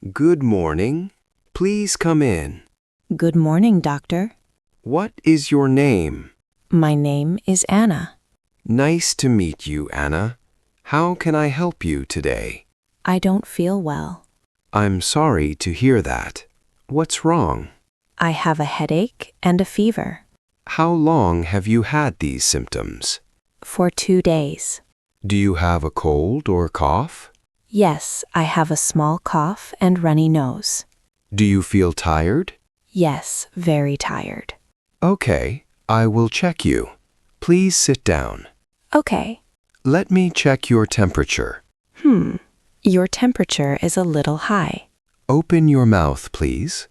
Good morning. Please come in. Good morning, doctor. What is your name? My name is Anna. Nice to meet you, Anna. How can I help you today? I don't feel well. I'm sorry to hear that. What's wrong? I have a headache and a fever. How long have you had these symptoms? For 2 days. Do you have a cold or cough? Yes, I have a small cough and runny nose. Do you feel tired? Yes, very tired. Okay, I will check you. Please sit down. Okay. Let me check your temperature. Your temperature is a little high. Open your mouth, please.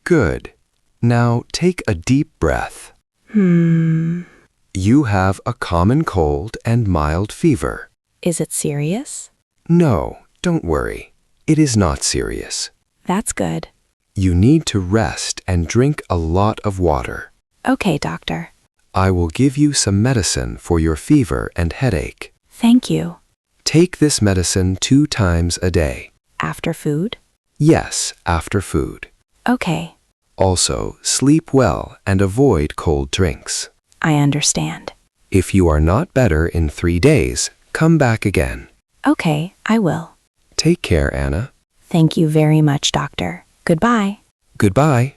Good. Now take a deep breath. You have a common cold and mild fever. Is it serious? No, don't worry. It is not serious. That's good. You need to rest and drink a lot of water. Okay, doctor. I will give you some medicine for your fever and headache. Thank you. Take this medicine 2 times a day. After food? Yes, after food. Okay, Also, sleep well and avoid cold drinks. I understand. If you are not better in 3 days, come back again. Okay, I will. Take care, Anna. Thank you very much, doctor. Goodbye. Goodbye.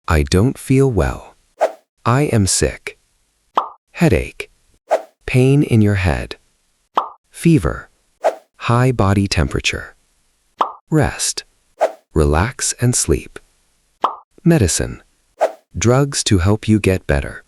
I don't feel well. I am sick. Headache. Pain in your head. Fever. High body temperature. Rest. Relax and sleep. Medicine. Drugs to help you get better.